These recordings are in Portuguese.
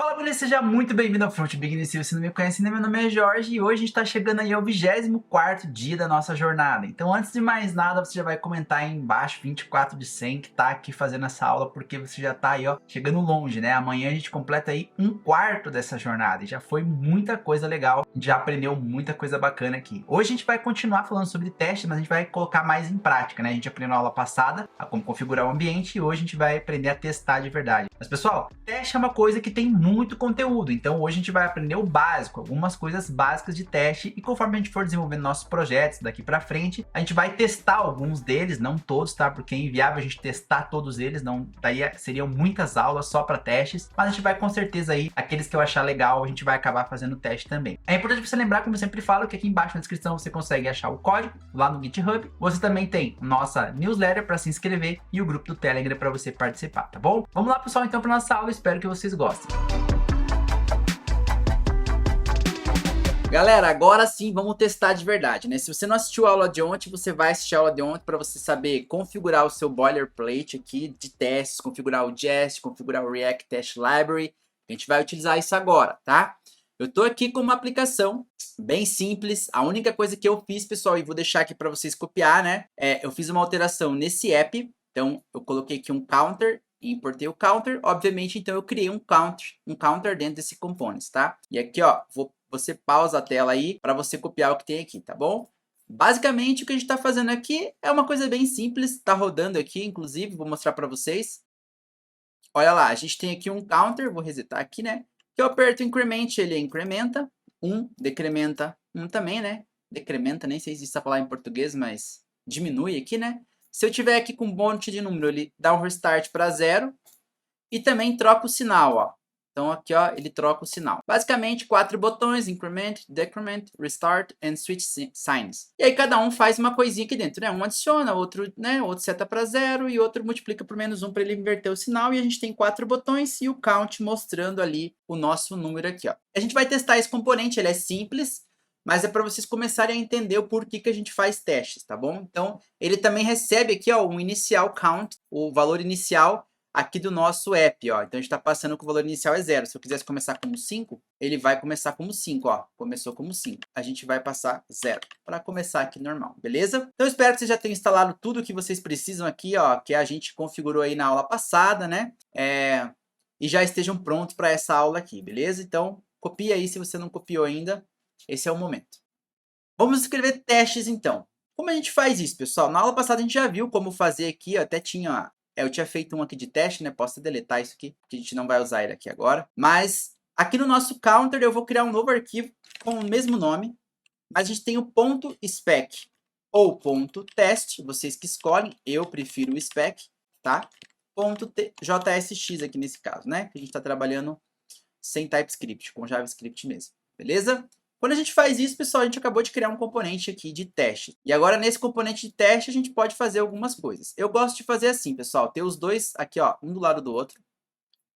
Fala, Bruno, seja muito bem-vindo ao Front Beginner. Se você não me conhece, meu nome é Jorge e hoje a gente está chegando aí ao 24º dia da nossa jornada. Então, antes de mais nada, você já vai comentar aí embaixo 24 de 100 que tá aqui fazendo essa aula, porque você já tá aí, ó, chegando longe, né? Amanhã a gente completa aí um quarto dessa jornada e já foi muita coisa legal, a gente já aprendeu muita coisa bacana aqui. Hoje a gente vai continuar falando sobre testes, mas a gente vai colocar mais em prática, né? A gente aprendeu na aula passada a como configurar o ambiente e hoje a gente vai aprender a testar de verdade. Mas, pessoal, teste é uma coisa que tem muito conteúdo, então hoje a gente vai aprender o básico, algumas coisas básicas de teste, e conforme a gente for desenvolvendo nossos projetos daqui pra frente, a gente vai testar alguns deles, não todos, tá? Porque é inviável a gente testar todos eles, não, daí seriam muitas aulas só para testes, mas a gente vai com certeza aí, aqueles que eu achar legal, a gente vai acabar fazendo teste também. É importante você lembrar, como eu sempre falo, que aqui embaixo na descrição você consegue achar o código lá no GitHub, você também tem nossa newsletter para se inscrever e o grupo do Telegram para você participar, tá bom? Vamos lá, pessoal, então para nossa aula, espero que vocês gostem. Galera, agora sim vamos testar de verdade, né? Se você não assistiu a aula de ontem, você vai assistir a aula de ontem para você saber configurar o seu boilerplate aqui de testes, configurar o Jest, configurar o React Test Library. A gente vai utilizar isso agora, tá? Eu tô aqui com uma aplicação bem simples. A única coisa que eu fiz, pessoal, e vou deixar aqui para vocês copiar, né? Eu fiz uma alteração nesse app. Então, eu coloquei aqui um counter e importei o counter. Obviamente, então, eu criei um counter dentro desse components, tá? E aqui, ó, você pausa a tela aí para você copiar o que tem aqui, tá bom? Basicamente, o que a gente está fazendo aqui é uma coisa bem simples. Está rodando aqui, inclusive, vou mostrar para vocês. Olha lá, a gente tem aqui um counter, vou resetar aqui, né? Que eu aperto increment, ele incrementa. 1, decrementa 1 também, né? Decrementa, nem sei se isso falar em português, mas diminui aqui, né? Se eu tiver aqui com um monte de número, ele dá um restart para 0. E também troca o sinal, ó. Então aqui, ó, ele troca o sinal. Basicamente, 4 botões: increment, decrement, restart and switch signs. E aí cada um faz uma coisinha aqui dentro, né? Um adiciona, outro, né? Outro seta para 0 e outro multiplica por -1 para ele inverter o sinal. E a gente tem 4 botões e o count mostrando ali o nosso número aqui, ó. A gente vai testar esse componente, ele é simples, mas é para vocês começarem a entender o porquê que a gente faz testes, tá bom? Então, ele também recebe aqui, ó, um inicial count, o valor inicial aqui do nosso app, ó. Então, a gente está passando que o valor inicial é 0. Se eu quisesse começar como 5, ele vai começar como 5, ó. Começou como 5. A gente vai passar 0 para começar aqui normal, beleza? Então, eu espero que vocês já tenham instalado tudo que vocês precisam aqui, ó, que a gente configurou aí na aula passada, né? E já estejam prontos para essa aula aqui, beleza? Então, copia aí se você não copiou ainda. Esse é o momento. Vamos escrever testes, então. Como a gente faz isso, pessoal? Na aula passada a gente já viu como fazer aqui, eu até tinha... eu tinha feito um aqui de teste, né? Posso deletar isso aqui, porque a gente não vai usar ele aqui agora. Mas aqui no nosso counter eu vou criar um novo arquivo com o mesmo nome. Mas a gente tem o ponto .spec ou ponto .test, vocês que escolhem. Eu prefiro o spec, tá? Ponto .jsx aqui nesse caso, né? Que a gente está trabalhando sem TypeScript, com JavaScript mesmo, beleza? Quando a gente faz isso, pessoal, a gente acabou de criar um componente aqui de teste. E agora, nesse componente de teste, a gente pode fazer algumas coisas. Eu gosto de fazer assim, pessoal, ter os dois aqui, ó, um do lado do outro,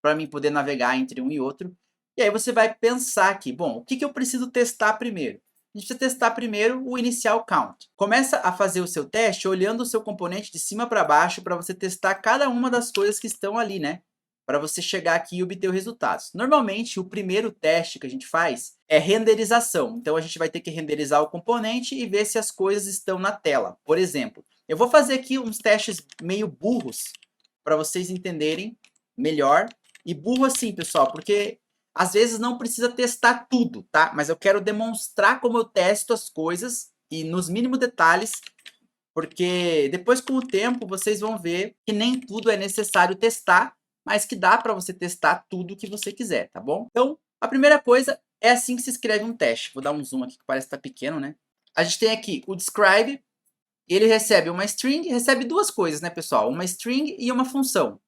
para mim poder navegar entre um e outro. E aí você vai pensar aqui, bom, o que eu preciso testar primeiro? A gente precisa testar primeiro o inicial count. Começa a fazer o seu teste olhando o seu componente de cima para baixo para você testar cada uma das coisas que estão ali, né? Para você chegar aqui e obter os resultados. Normalmente, o primeiro teste que a gente faz é renderização. Então, a gente vai ter que renderizar o componente e ver se as coisas estão na tela. Por exemplo, eu vou fazer aqui uns testes meio burros para vocês entenderem melhor. E burro assim, pessoal, porque às vezes não precisa testar tudo, tá? Mas eu quero demonstrar como eu testo as coisas e nos mínimos detalhes, porque depois, com o tempo, vocês vão ver que nem tudo é necessário testar, mas que dá para você testar tudo que você quiser, tá bom? Então, a primeira coisa é assim que se escreve um teste. Vou dar um zoom aqui que parece que está pequeno, né? A gente tem aqui o describe, ele recebe uma string, recebe duas coisas, né, pessoal? Uma string e uma função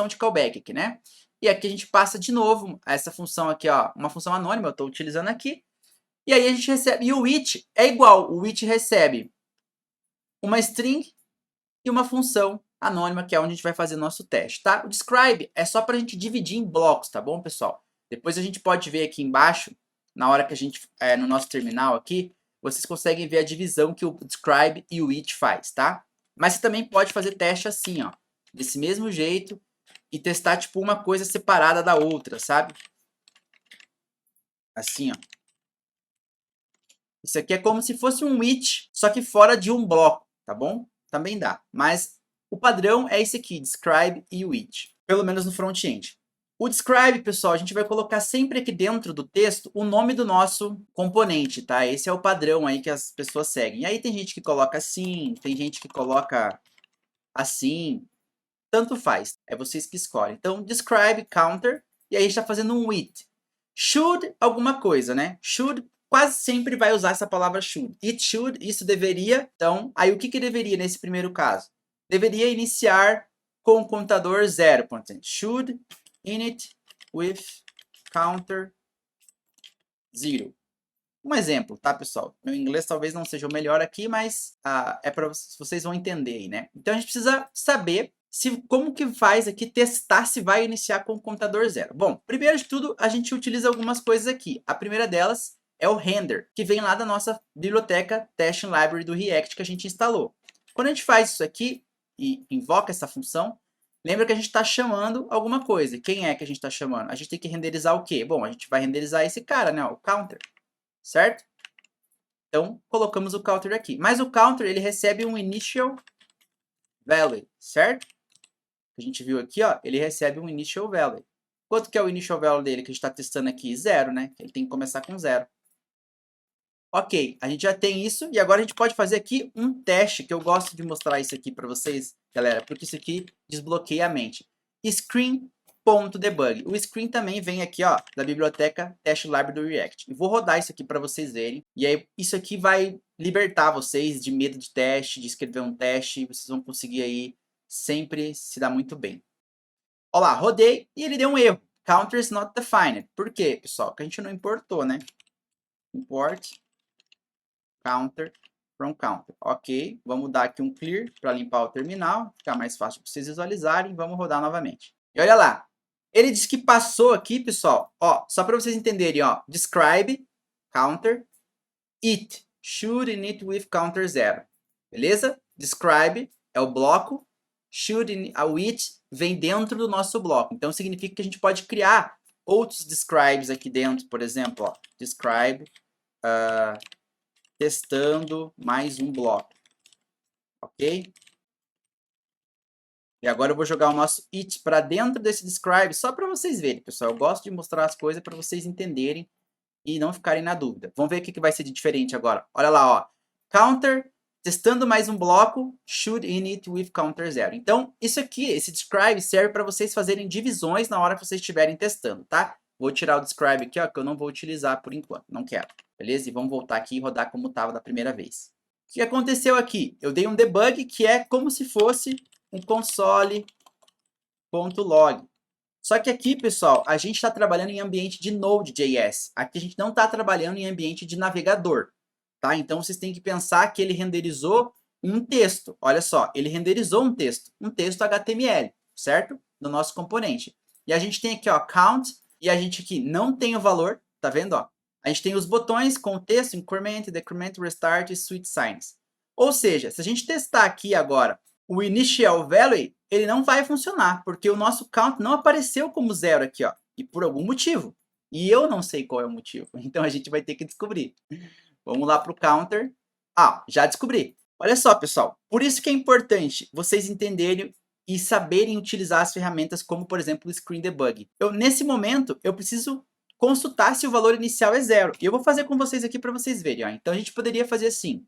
de callback aqui, né? E aqui a gente passa de novo essa função aqui, ó, uma função anônima, eu estou utilizando aqui. E aí a gente recebe, e o each é igual, o each recebe uma string e uma função anônima, que é onde a gente vai fazer nosso teste, tá? O describe é só para a gente dividir em blocos, tá bom, pessoal? Depois a gente pode ver aqui embaixo, na hora que a gente, no nosso terminal aqui, vocês conseguem ver a divisão que o describe e o each faz, tá? Mas você também pode fazer teste assim, ó, desse mesmo jeito, e testar, tipo, uma coisa separada da outra, sabe? Assim, ó. Isso aqui é como se fosse um which, só que fora de um bloco, tá bom? Também dá. Mas o padrão é esse aqui, describe e which. Pelo menos no front-end. O describe, pessoal, a gente vai colocar sempre aqui dentro do texto o nome do nosso componente, tá? Esse é o padrão aí que as pessoas seguem. E aí tem gente que coloca assim, tem gente que coloca assim, tanto faz. É vocês que escolhem. Então, describe, counter, e aí a gente está fazendo um with. Should, alguma coisa, né? Should, quase sempre vai usar essa palavra should. It should, isso deveria. Então, aí o que que deveria nesse primeiro caso? Deveria iniciar com o contador 0. Should init with counter 0. Um exemplo, tá, pessoal? Meu inglês talvez não seja o melhor aqui, mas é para vocês vão entender aí, né? Então, a gente precisa saber como que faz aqui testar se vai iniciar com o contador 0. Bom, primeiro de tudo, a gente utiliza algumas coisas aqui. A primeira delas é o render, que vem lá da nossa biblioteca Testing Library do React que a gente instalou. Quando a gente faz isso aqui e invoca essa função, lembra que a gente está chamando alguma coisa. Quem é que a gente está chamando? A gente tem que renderizar o quê? Bom, a gente vai renderizar esse cara, né? O counter. Certo? Então, colocamos o counter aqui. Mas o counter, ele recebe um initial value, certo? A gente viu aqui, ó, ele recebe um initial value. Quanto que é o initial value dele que a gente está testando aqui? 0, né? Ele tem que começar com 0. Ok, a gente já tem isso e agora a gente pode fazer aqui um teste, que eu gosto de mostrar isso aqui para vocês, galera, porque isso aqui desbloqueia a mente. Screen.debug. O screen também vem aqui, ó, da biblioteca Test Library do React. E vou rodar isso aqui para vocês verem. E aí, isso aqui vai libertar vocês de medo de teste, de escrever um teste. E vocês vão conseguir aí sempre se dar muito bem. Olha lá, rodei e ele deu um erro. Counter is not defined. Por quê, pessoal? Porque a gente não importou, né? Import counter from counter. Ok, vamos dar aqui um clear para limpar o terminal, ficar mais fácil para vocês visualizarem. Vamos rodar novamente. E olha lá, ele disse que passou aqui, pessoal, ó, só para vocês entenderem, ó, describe, counter, it, should init with counter 0. Beleza? Describe é o bloco, should a it vem dentro do nosso bloco. Então significa que a gente pode criar outros describes aqui dentro, por exemplo, ó, describe, testando mais um bloco, ok? E agora eu vou jogar o nosso it para dentro desse describe, só para vocês verem, pessoal. Eu gosto de mostrar as coisas para vocês entenderem e não ficarem na dúvida. Vamos ver o que vai ser de diferente agora. Olha lá, ó. Counter, testando mais um bloco, should init with counter 0. Então, isso aqui, esse describe, serve para vocês fazerem divisões na hora que vocês estiverem testando, tá? Vou tirar o describe aqui, ó, que eu não vou utilizar por enquanto, não quero. Beleza? E vamos voltar aqui e rodar como estava da primeira vez. O que aconteceu aqui? Eu dei um debug que é como se fosse um console.log. Só que aqui, pessoal, a gente está trabalhando em ambiente de Node.js. Aqui a gente não está trabalhando em ambiente de navegador. Tá? Então, vocês têm que pensar que ele renderizou um texto. Olha só, ele renderizou um texto HTML, certo? No nosso componente. E a gente tem aqui, ó, count, e a gente aqui não tem o valor, tá vendo, ó? A gente tem os botões com o texto, increment, decrement, restart e switch signs. Ou seja, se a gente testar aqui agora o initial value, ele não vai funcionar, porque o nosso count não apareceu como 0 aqui, ó, e por algum motivo. E eu não sei qual é o motivo, então a gente vai ter que descobrir. Vamos lá para o counter. Ah, já descobri. Olha só, pessoal, por isso que é importante vocês entenderem e saberem utilizar as ferramentas como, por exemplo, o Screen Debug. Nesse momento, eu preciso consultar se o valor inicial é 0. E eu vou fazer com vocês aqui para vocês verem. Ó. Então, a gente poderia fazer assim.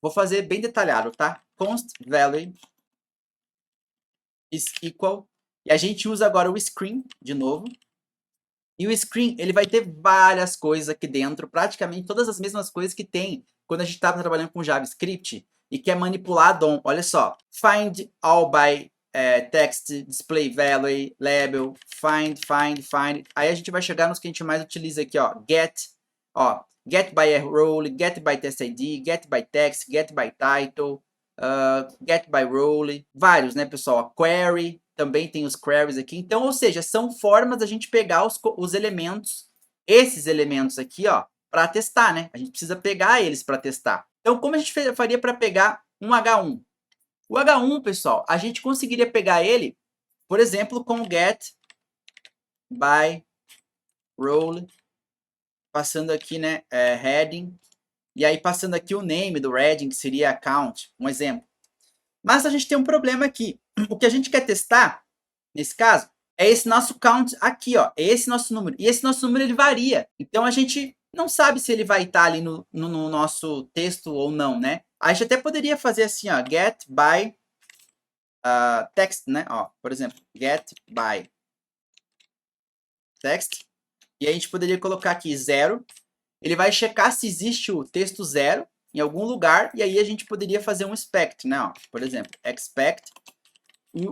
Vou fazer bem detalhado, tá? Const value is equal. E a gente usa agora o screen, de novo. E o screen, ele vai ter várias coisas aqui dentro, praticamente todas as mesmas coisas que tem quando a gente está trabalhando com JavaScript e quer manipular DOM. Olha só, find all by text, display value, label, find. Aí a gente vai chegar nos que a gente mais utiliza aqui, ó, get by role, get by test ID, get by text, get by title, get by role, vários, né, pessoal? Query, também tem os queries aqui. Então, ou seja, são formas da gente pegar os elementos, esses elementos aqui, ó, para testar, né? A gente precisa pegar eles para testar. Então, como a gente faria para pegar um H1? O H1, pessoal, a gente conseguiria pegar ele Por exemplo, com o get by role, passando aqui, né, heading, e aí passando aqui o name do heading, que seria account, um exemplo. Mas a gente tem um problema aqui. O que a gente quer testar, nesse caso, é esse nosso count aqui, ó. É esse nosso número. E esse nosso número, ele varia. Então, a gente não sabe se ele vai estar ali no nosso texto ou não, né? A gente até poderia fazer assim, ó. Get by text, né? Ó, por exemplo, get by text. E a gente poderia colocar aqui 0. Ele vai checar se existe o texto 0 em algum lugar. E aí, a gente poderia fazer um expect, né? Ó, por exemplo, expect.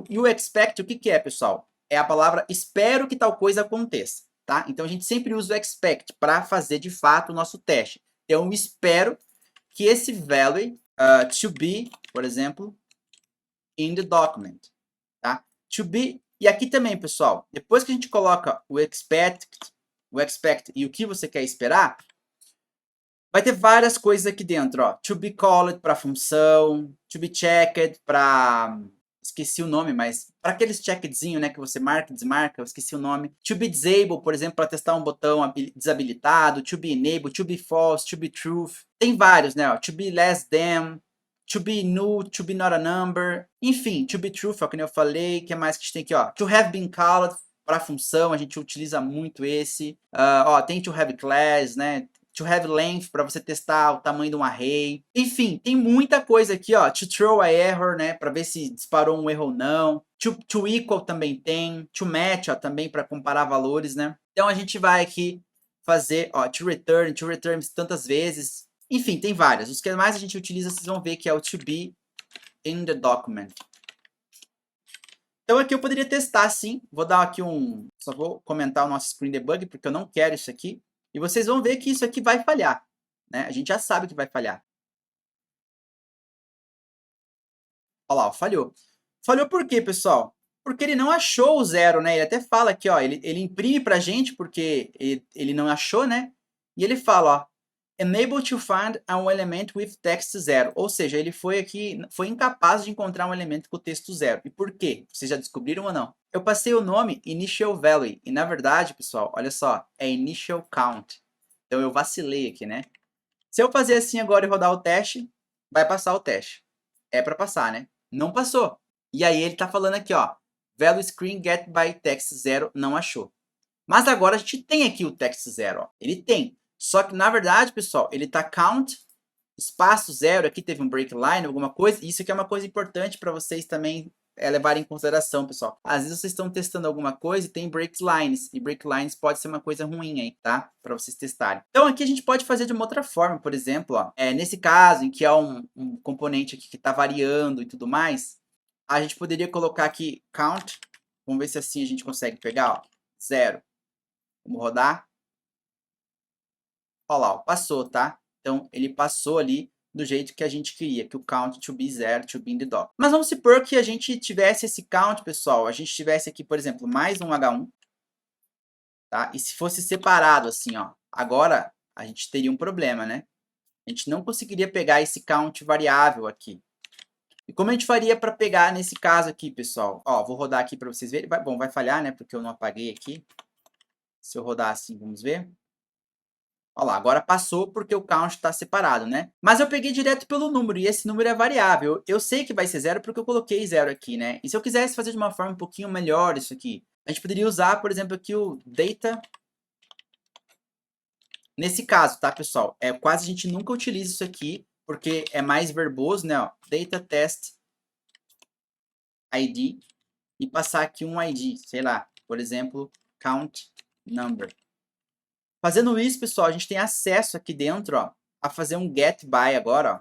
E o expect, o que, que é, pessoal? É a palavra espero que tal coisa aconteça, tá? Então, a gente sempre usa o expect para fazer, de fato, o nosso teste. Então, eu espero que esse value to be, por exemplo, in the document, tá? To be, e aqui também, pessoal, depois que a gente coloca o expect e o que você quer esperar, vai ter várias coisas aqui dentro, ó. To be called para função, to be checked para... Esqueci o nome, mas para aqueles checkedzinho, né, que você marca e desmarca, eu esqueci o nome. To be disabled, por exemplo, para testar um botão desabilitado. To be enabled, to be false, to be truth. Tem vários, né, ó. To be less than, to be null, to be not a number. Enfim, to be truth, ó, como eu falei. O que mais que a gente tem aqui, ó? To have been called, para função, a gente utiliza muito esse. Ó, tem to have class, né? To have length, para você testar o tamanho de um array. Enfim, tem muita coisa aqui, ó. To throw a error, né? Para ver se disparou um erro ou não. To equal também tem. To match, ó, também para comparar valores, né? Então, a gente vai aqui fazer, ó, to return tantas vezes. Enfim, tem várias. Os que mais a gente utiliza, vocês vão ver que é o to be in the document. Então, aqui eu poderia testar, sim. Vou dar aqui só vou comentar o nosso screen debug, porque eu não quero isso aqui. E vocês vão ver que isso aqui vai falhar, né? A gente já sabe que vai falhar. Olha lá, falhou. Falhou por quê, pessoal? Porque ele não achou o 0, né? Ele até fala aqui, ó, ele imprime pra gente porque ele não achou, né? E ele fala, ó, unable to find an element with text 0. Ou seja, ele foi incapaz de encontrar um elemento com texto 0. E por quê? Vocês já descobriram ou não? Eu passei o nome initial value e na verdade, pessoal, olha só, é initial count. Então eu vacilei aqui, né? Se eu fazer assim agora e rodar o teste, vai passar o teste. É para passar, né? Não passou. E aí ele tá falando aqui, ó, value screen get by text 0 não achou. Mas agora a gente tem aqui o text 0, ó. Ele tem. Só que na verdade, pessoal, ele tá count espaço 0, aqui teve um break line, alguma coisa. Isso aqui é uma coisa importante para vocês também levarem em consideração, pessoal. Às vezes vocês estão testando alguma coisa e tem break lines. E break lines pode ser uma coisa ruim aí, tá? Para vocês testarem. Então aqui a gente pode fazer de uma outra forma, por exemplo, ó. Nesse caso, em que é um componente aqui que está variando e tudo mais, a gente poderia colocar aqui count. Vamos ver se assim a gente consegue pegar, ó. 0. Vamos rodar. Olha lá, ó, passou, tá? Então, ele passou ali do jeito que a gente queria, que o count to be 0, to be in the doc. Mas vamos supor que a gente tivesse esse count, pessoal, a gente tivesse aqui, por exemplo, mais um H1, tá? E se fosse separado assim, ó, agora a gente teria um problema, né? A gente não conseguiria pegar esse count variável aqui. E como a gente faria para pegar nesse caso aqui, pessoal? Ó, vou rodar aqui para vocês verem. Bom, vai falhar, né? Porque eu não apaguei aqui. Se eu rodar assim, vamos ver. Olha lá, agora passou porque o count está separado, né? Mas eu peguei direto pelo número, e esse número é variável. Eu sei que vai ser 0 porque eu coloquei 0 aqui, né? E se eu quisesse fazer de uma forma um pouquinho melhor isso aqui, a gente poderia usar, por exemplo, aqui o data. Nesse caso, tá, pessoal? Quase a gente nunca utiliza isso aqui, porque é mais verboso, né? Ó, data test ID, e passar aqui um ID, sei lá, por exemplo, count number. Fazendo isso, pessoal, a gente tem acesso aqui dentro, ó, a fazer um get by agora, ó.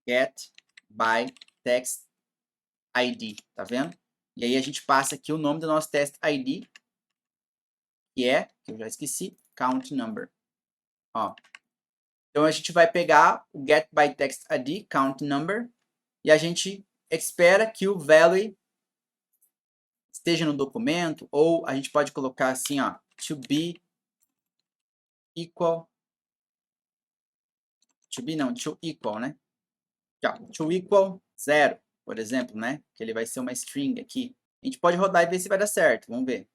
Get by text ID, tá vendo? E aí a gente passa aqui o nome do nosso test ID, que eu já esqueci, count number. Ó. Então a gente vai pegar o get by text ID, count number, e a gente espera que o value esteja no documento, ou a gente pode colocar assim, ó, to be equal, to equal, né? Aqui, ó, to equal 0, por exemplo, né? Que ele vai ser uma string aqui. A gente pode rodar e ver se vai dar certo. Vamos ver.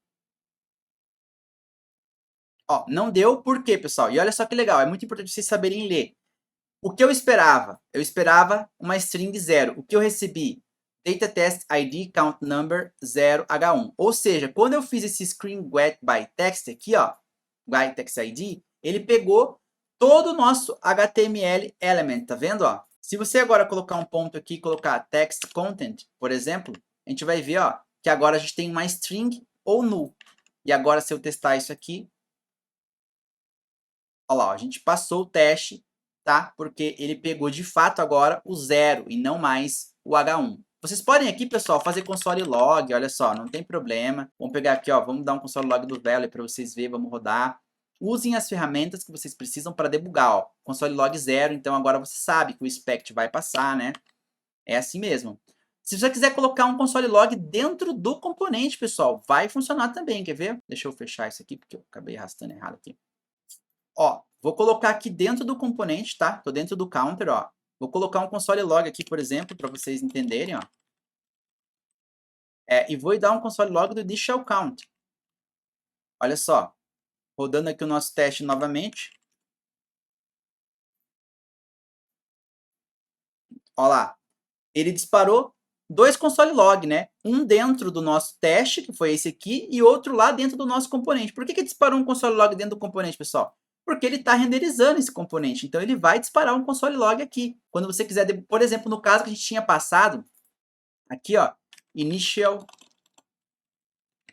Ó, não deu, por quê, pessoal? E olha só que legal, é muito importante vocês saberem ler. O que eu esperava? Eu esperava uma string 0. O que eu recebi? Data test ID count number 0H1. Ou seja, quando eu fiz esse screen get by text aqui, ó, by text ID, ele pegou todo o nosso HTML element, tá vendo, ó? Se você agora colocar um ponto aqui e colocar text content, por exemplo, a gente vai ver, ó, que agora a gente tem uma string ou null. E agora se eu testar isso aqui, olha lá, ó, a gente passou o teste, tá? Porque ele pegou de fato agora o 0 e não mais o H1. Vocês podem aqui, pessoal, fazer console log, olha só, não tem problema. Vamos pegar aqui, ó, vamos dar um console log do Velo para vocês verem, vamos rodar. Usem as ferramentas que vocês precisam para debugar, ó. Console log 0, então agora você sabe que o expect vai passar, né? É assim mesmo. Se você quiser colocar um console log dentro do componente, pessoal, vai funcionar também, quer ver? Deixa eu fechar isso aqui, porque eu acabei arrastando errado aqui. Ó, vou colocar aqui dentro do componente, tá? Tô dentro do counter, ó. Vou colocar um console log aqui, por exemplo, para vocês entenderem, ó. E vou dar um console log do initial count. Olha só. Rodando aqui o nosso teste novamente. Ó lá. Ele disparou dois console log, né? Um dentro do nosso teste, que foi esse aqui, e outro lá dentro do nosso componente. Por que que disparou um console log dentro do componente, pessoal? Porque ele está renderizando esse componente. Então, ele vai disparar um console log aqui. Quando você quiser, por exemplo, no caso que a gente tinha passado, aqui, ó, initial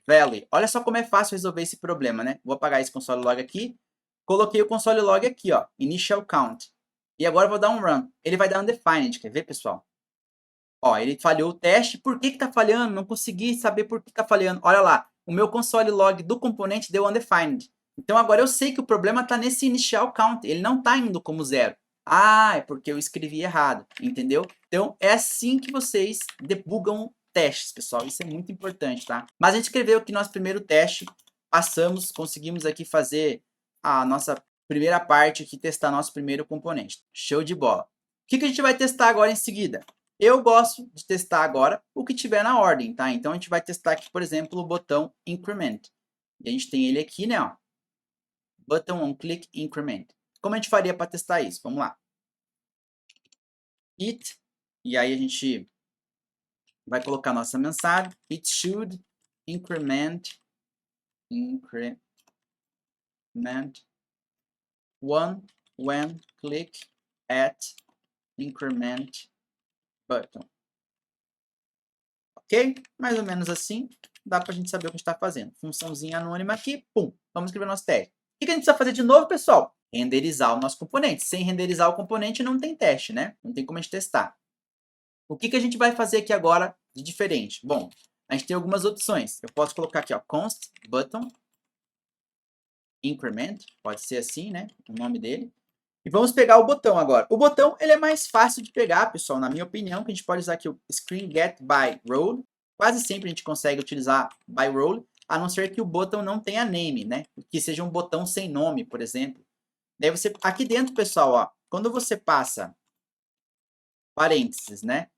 value. Olha só como é fácil resolver esse problema, né? Vou apagar esse console log aqui. Coloquei o console log aqui, ó, initial count. E agora eu vou dar um run. Ele vai dar undefined, quer ver, pessoal? Ó, ele falhou o teste. Por que que tá falhando? Não consegui saber por que tá falhando. Olha lá, o meu console log do componente deu undefined. Então agora eu sei que o problema está nesse initial count. Ele não está indo como 0. Ah, é porque eu escrevi errado, entendeu? Então é assim que vocês debugam testes, pessoal. Isso é muito importante, tá? Mas a gente escreveu aqui nosso primeiro teste. Passamos, conseguimos aqui fazer a nossa primeira parte aqui, testar nosso primeiro componente. Show de bola. O que que a gente vai testar agora em seguida? Eu gosto de testar agora o que tiver na ordem, tá? Então, a gente vai testar aqui, por exemplo, o botão Increment. E a gente tem ele aqui, né? Ó, button on click increment. Como a gente faria para testar isso? Vamos lá. It, e aí a gente vai colocar nossa mensagem. It should increment one when click at increment button. Ok? Mais ou menos assim, dá para a gente saber o que a gente está fazendo. Funçãozinha anônima aqui, pum, vamos escrever nosso teste. O que a gente precisa fazer de novo, pessoal? Renderizar o nosso componente. Sem renderizar o componente não tem teste, né? Não tem como a gente testar. O que a gente vai fazer aqui agora de diferente? Bom, a gente tem algumas opções. Eu posso colocar aqui, ó, const button increment, pode ser assim, né? O nome dele. E vamos pegar o botão agora. O botão, ele é mais fácil de pegar, pessoal, na minha opinião, que a gente pode usar aqui o screen get by role. Quase sempre a gente consegue utilizar by role, a não ser que o botão não tenha name, né? Que seja um botão sem nome, por exemplo. Daí você, aqui dentro, pessoal, ó, quando você passa parênteses, né?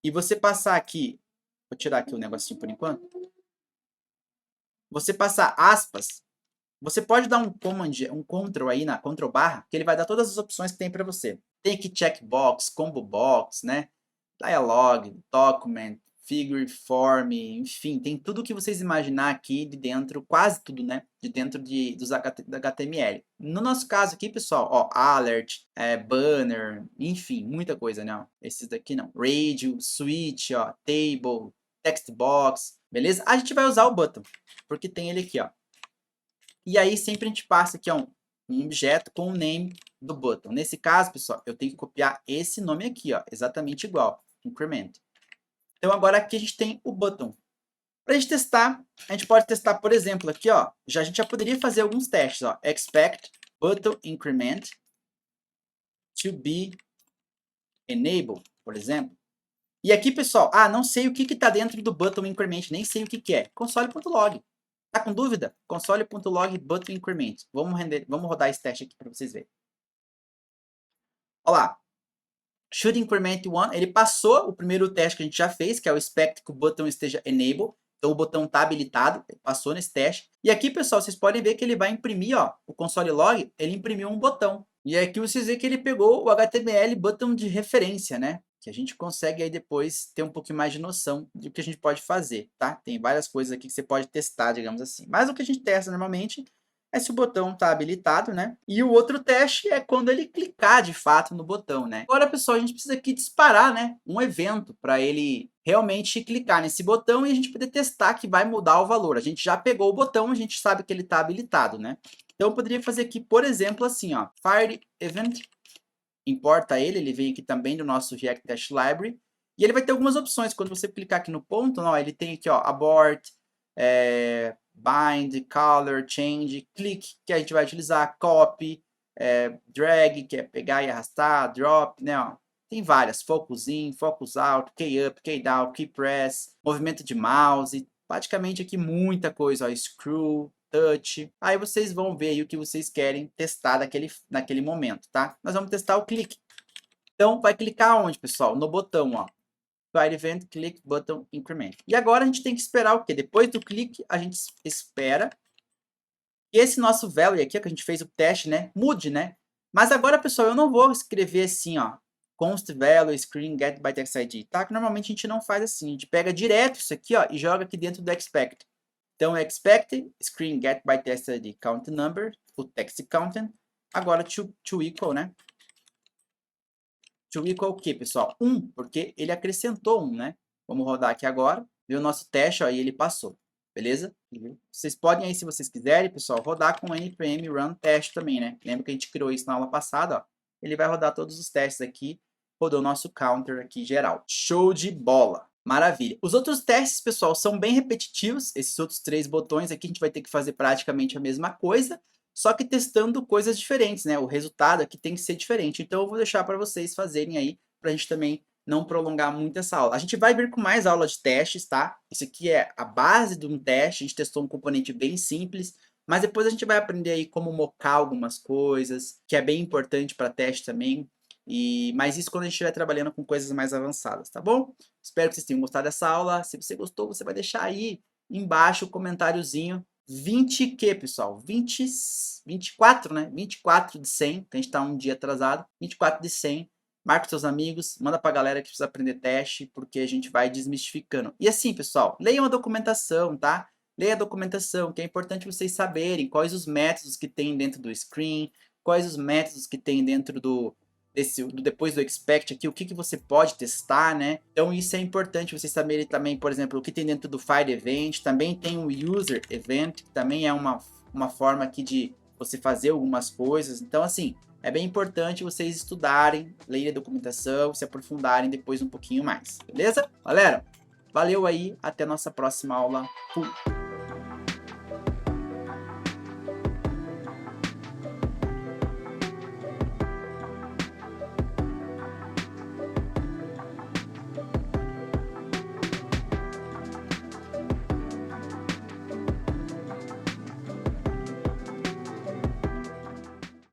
E você passar aqui, vou tirar aqui o negocinho por enquanto. Você passar aspas, você pode dar um command, um Ctrl aí na Ctrl barra, que ele vai dar todas as opções que tem para você. Tem aqui checkbox, combo box, né? Dialog, document, figure, form, enfim, tem tudo que vocês imaginar aqui de dentro, quase tudo, né? De dentro dos HTML. No nosso caso aqui, pessoal, ó, alert, banner, enfim, muita coisa, né? Ó, esses daqui não. Radio, switch, ó, table, text box, beleza? A gente vai usar o button, porque tem ele aqui, ó. E aí sempre a gente passa aqui, ó, um objeto com o name do button. Nesse caso, pessoal, eu tenho que copiar esse nome aqui, ó, exatamente igual, increment. Então agora aqui a gente tem o button. Para a gente testar, a gente pode testar, por exemplo, aqui, ó, a gente já poderia fazer alguns testes, ó, expect button increment to be enabled, por exemplo. E aqui, pessoal, não sei o que está dentro do button increment, nem sei o que é. Console.log. Tá com dúvida? Console.log button increment. Vamos rodar esse teste aqui para vocês verem. Olha lá. Should increment one, ele passou o primeiro teste que a gente já fez, que é o expect que o botão esteja enable. Então o botão está habilitado, ele passou nesse teste. E aqui, pessoal, vocês podem ver que ele vai imprimir, ó, o console log, ele imprimiu um botão. E aqui vocês veem que ele pegou o HTML button de referência, né? Que a gente consegue aí depois ter um pouquinho mais de noção do que a gente pode fazer, tá? Tem várias coisas aqui que você pode testar, digamos assim. Mas o que a gente testa normalmente é se o botão está habilitado, né? E o outro teste é quando ele clicar de fato no botão, né? Agora, pessoal, a gente precisa aqui disparar, né, um evento para ele realmente clicar nesse botão e a gente poder testar que vai mudar o valor. A gente já pegou o botão, a gente sabe que ele está habilitado, né? Então, eu poderia fazer aqui, por exemplo, assim, ó, fire event, importa ele, ele vem aqui também do nosso React Test Library, e ele vai ter algumas opções. Quando você clicar aqui no ponto, ó, ele tem aqui, ó, abort, bind, color, change, click, que a gente vai utilizar, copy, drag, que é pegar e arrastar, drop, né, ó. Tem várias, focus in, focus out, key up, key down, key press, movimento de mouse, praticamente aqui muita coisa, ó, screw, touch. Aí vocês vão ver aí o que vocês querem testar naquele momento, tá? Nós vamos testar o clique. Então, vai clicar onde, pessoal? No botão, ó. Fire event, click, button, increment. E agora a gente tem que esperar o quê? Depois do clique, a gente espera que esse nosso value aqui, que a gente fez o teste, né? Mude, né? Mas agora, pessoal, eu não vou escrever assim, ó. Const value, screen, get by text ID, tá? Que normalmente a gente não faz assim. A gente pega direto isso aqui, ó, e joga aqui dentro do expect. Então, expect, screen, get by text ID, count number, o text content. Agora, to equal, né? To equal o quê, pessoal? 1, porque ele acrescentou 1, né? Vamos rodar aqui agora. Ver o nosso teste, ó, e ele passou. Beleza? Vocês podem aí, se vocês quiserem, pessoal, rodar com npm run test também, né? Lembra que a gente criou isso na aula passada, ó. Ele vai rodar todos os testes aqui. Rodou o nosso counter aqui geral. Show de bola! Maravilha. Os outros testes, pessoal, são bem repetitivos. Esses outros 3 botões aqui a gente vai ter que fazer praticamente a mesma coisa, só que testando coisas diferentes, né? O resultado aqui tem que ser diferente. Então eu vou deixar para vocês fazerem aí, para a gente também não prolongar muito essa aula. A gente vai vir com mais aula de testes, tá? Isso aqui é a base de um teste, a gente testou um componente bem simples, mas depois a gente vai aprender aí como mocar algumas coisas, que é bem importante para teste também. Mas isso quando a gente estiver trabalhando com coisas mais avançadas, tá bom? Espero que vocês tenham gostado dessa aula. Se você gostou, você vai deixar aí embaixo o comentáriozinho. 20 pessoal? 24, né? 24 de 100, que a gente tá um dia atrasado. 24 de 100. Marca os seus amigos, manda pra galera que precisa aprender teste, porque a gente vai desmistificando. E assim, pessoal, leiam a documentação, tá? Leia a documentação, que é importante vocês saberem quais os métodos que tem dentro do screen, quais os métodos que tem dentro depois do expect aqui, o que você pode testar, né? Então isso é importante vocês saberem também, por exemplo, o que tem dentro do fire event, também tem o user event, que também é uma forma aqui de você fazer algumas coisas. Então assim, é bem importante vocês estudarem, lerem a documentação, se aprofundarem depois um pouquinho mais, beleza? Galera, valeu aí, até a nossa próxima aula. Fui!